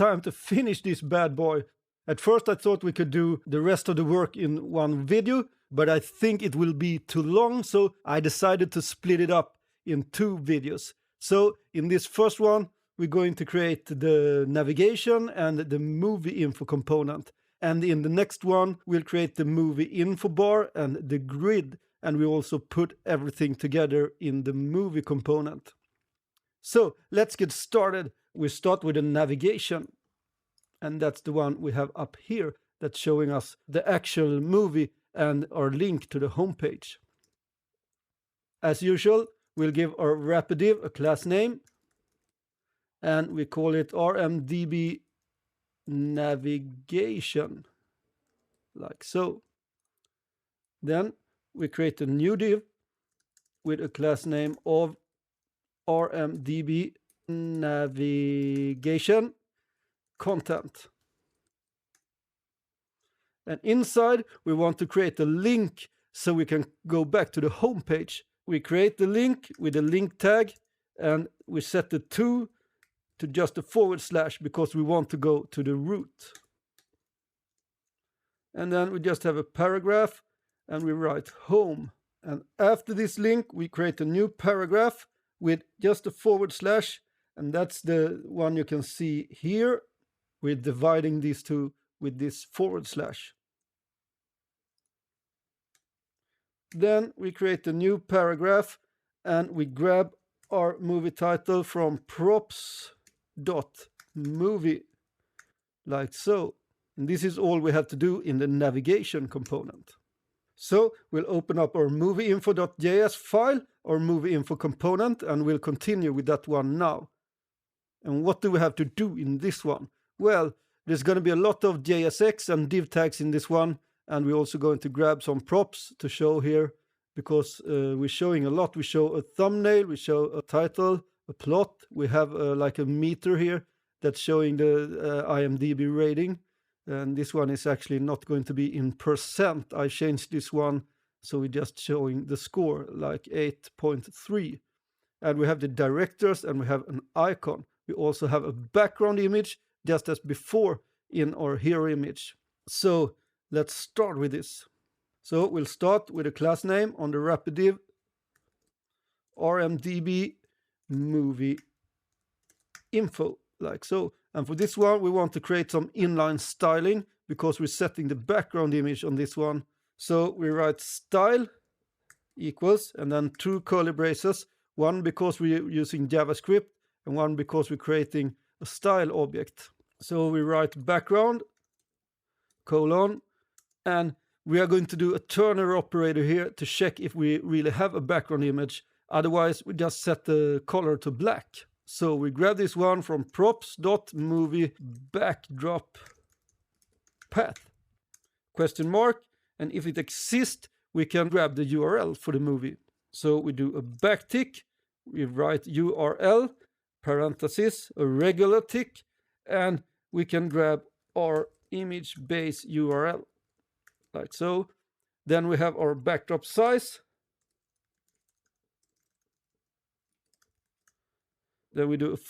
time to finish this bad boy. At first I thought we could do the rest of the work in one video, but I think it will be too long, so I decided to split it up in 2 videos. So in this first one, we're going to create the navigation and the movie info component. And in the next one, we'll create the movie info bar and the grid, and we also put everything together in the movie component. So let's get started. We start with the navigation, and that's the one we have up here that's showing us the actual movie and our link to the homepage. As usual, we'll give our wrapper div a class name, and we call it RMDB navigation, like so. Then we create a new div with a class name of RMDB navigation content. And inside we want to create a link so we can go back to the home page. We create the link with a link tag, and we set the to just a / because we want to go to the root. And then we just have a paragraph and we write home. And after this link, we create a new paragraph with just a / and that's the one you can see here. We're dividing these two with this /. Then we create a new paragraph and we grab our movie title from props.movie, like so. And this is all we have to do in the navigation component. So we'll open up our movieinfo.js file, our movie info component, and we'll continue with that one now. And what do we have to do in this one? Well, there's going to be a lot of JSX and div tags in this one, and we're also going to grab some props to show here, because we're showing a lot. We show a thumbnail, we show a title, a plot, we have like a meter here that's showing the IMDb rating. And this one is actually not going to be in percent. I changed this one, so we're just showing the score, like 8.3. And we have the directors and we have an icon. We also have a background image, just as before in our hero image. So let's start with this. So we'll start with a class name on the wrapper div, RMDB movie info, like so. And for this one, we want to create some inline styling because we're setting the background image on this one. So we write style equals, and then 2 curly braces, one because we're using JavaScript and one because we're creating a style object. So we write background, colon, and we are going to do a Turner operator here to check if we really have a background image. Otherwise, we just set the color to black. So we grab this one from props.movie backdrop path, question mark, and if it exists, we can grab the URL for the movie. So we do a backtick, we write URL, parenthesis, a regular tick, and we can grab our image base URL, like so. Then we have our backdrop size. Then we do a /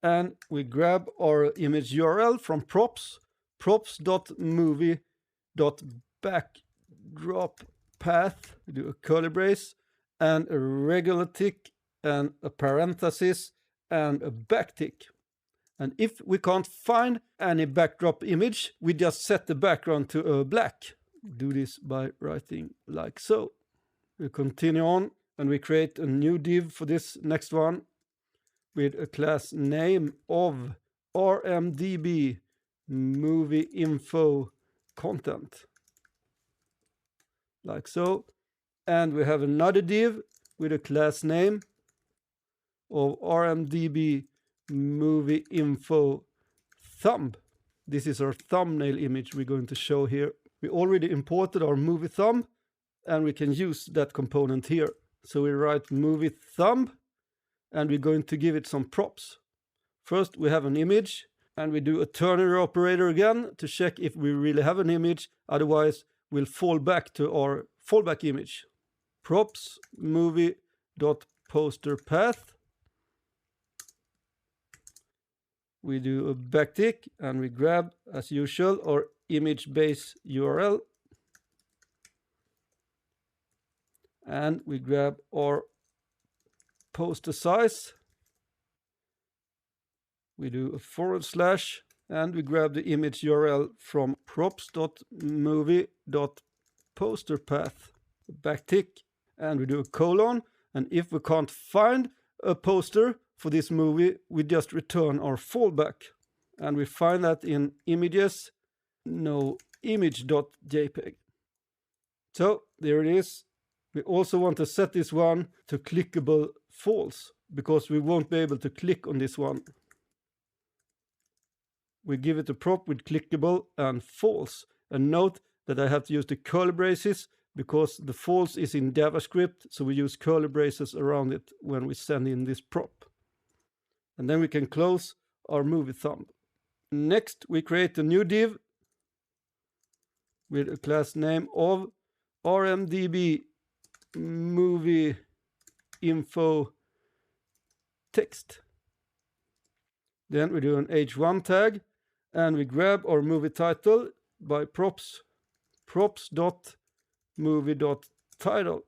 and we grab our image URL from props.movie.backdrop path. We do a curly brace and a regular tick and a parenthesis and a backtick. And if we can't find any backdrop image, we just set the background to black. Do this by writing like so. We continue on and we create a new div for this next one with a class name of RMDB movie info content, like so. And we have another div with a class name of RMDB movie info thumb. This is our thumbnail image we're going to show here. We already imported our movie thumb and we can use that component here. So we write movie thumb and we're going to give it some props. First we have an image and we do a Turner operator again to check if we really have an image. Otherwise we'll fall back to our fallback image. Props movie.poster path. we do a backtick and we grab, as usual, our image base URL. And we grab our poster size. We do a / and we grab the image URL from props.movie.posterpath. Backtick and we do a colon. And if we can't find a poster for this movie, we just return our fallback. And we find that in images, no image.jpg. So there it is. We also want to set this one to clickable false because we won't be able to click on this one. We give it a prop with clickable and false. And note that I have to use the curly braces because the false is in JavaScript, so we use curly braces around it when we send in this prop. And then we can close our movie thumb. Next, we create a new div with a class name of RMDB movie info text. Then we do an h1 tag and we grab our movie title by props.movie.title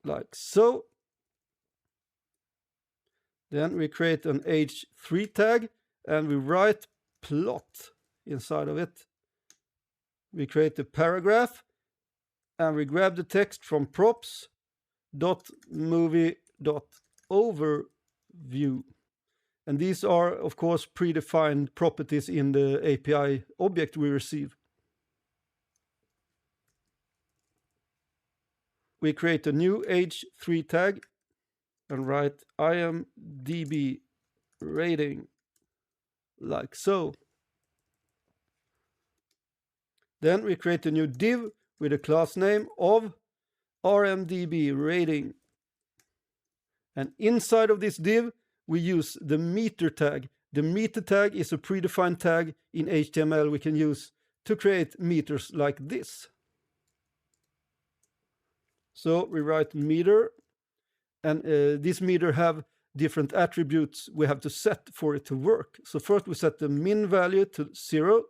like so. Then we create an h3 tag and we write plot inside of it. We create a paragraph and we grab the text from props.movie.overview. And these are, of course, predefined properties in the API object we receive. We create a new h3 tag and write IMDb rating like so. Then we create a new div with a class name of RMDB rating. And inside of this div, we use the meter tag. The meter tag is a predefined tag in HTML we can use to create meters like this. So we write meter, and this meter have different attributes we have to set for it to work. So first we set the min value to 0.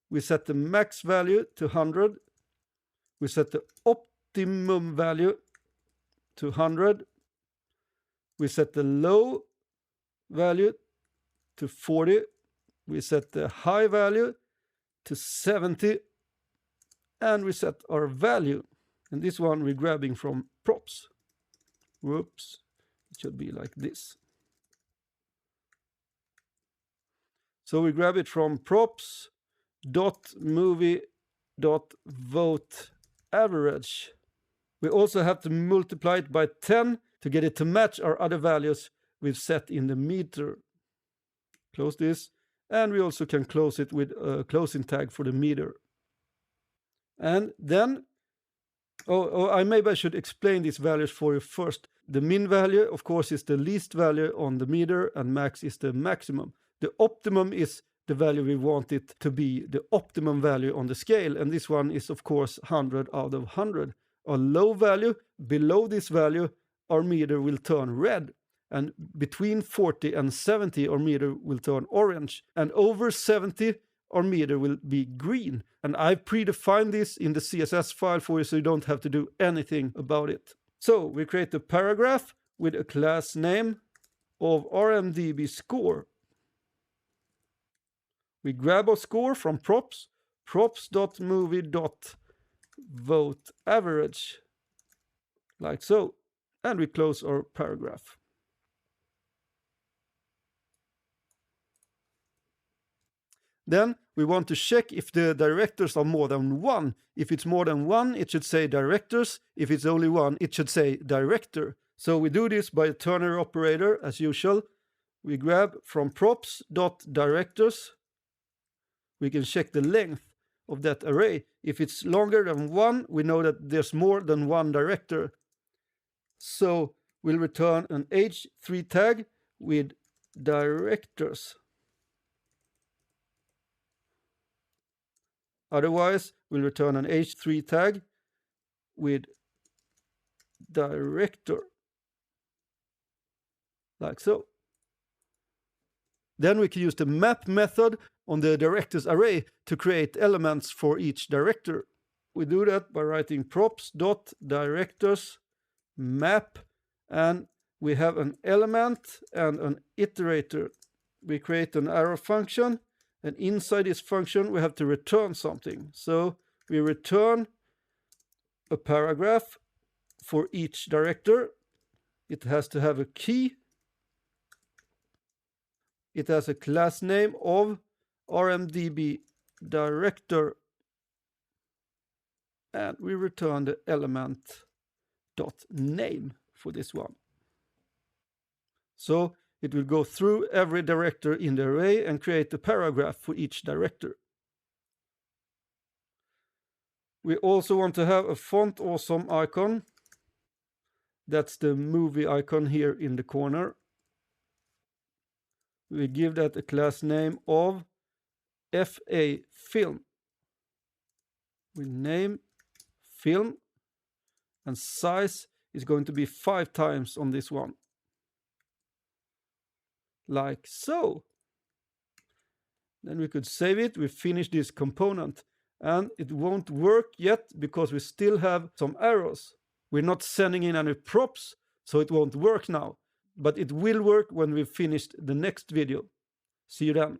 We set the max value to 100. We set the optimum value to 100. We set the low value to 40. We set the high value to 70. And we set our value. And this one we're grabbing from props. Whoops. It should be like this. So we grab it from props.movie.voteAverage. We also have to multiply it by 10 to get it to match our other values we've set in the meter. Close this. And we also can close it with a closing tag for the meter. And then, maybe I should explain these values for you first. The min value, of course, is the least value on the meter, and max is the maximum. The optimum is the value we want it to be, the optimum value on the scale, and this one is, of course, 100 out of 100. A low value, below this value, our meter will turn red. And between 40 and 70, our meter will turn orange. And over 70, our meter will be green. And I've predefined this in the CSS file for you, so you don't have to do anything about it. So we create a paragraph with a class name of RMDB score. We grab our score from props, props.movie.voteAverage, like so. And we close our paragraph. Then we want to check if the directors are more than one. If it's more than one, it should say directors. If it's only one, it should say director. So we do this by a ternary operator, as usual. We grab from props.directors. We can check the length of that array. If it's longer than one, we know that there's more than one director. So we'll return an h3 tag with directors. Otherwise, we'll return an h3 tag with director, like so. Then we can use the map method on the directors array to create elements for each director. We do that by writing props.directors map, and we have an element and an iterator. We create an arrow function, and inside this function we have to return something. So we return a paragraph for each director. It has to have a key. It has a class name of RMDB director, and we return the element dot name for this one. So it will go through every director in the array and create a paragraph for each director. We also want to have a font awesome icon. That's the movie icon here in the corner. We give that a class name of FA film. We name film, and size is going to be 5 times on this one. Like so. Then we could save it. We finish this component, and it won't work yet because we still have some errors. We're not sending in any props, so it won't work now. But it will work when we've finished the next video. See you then.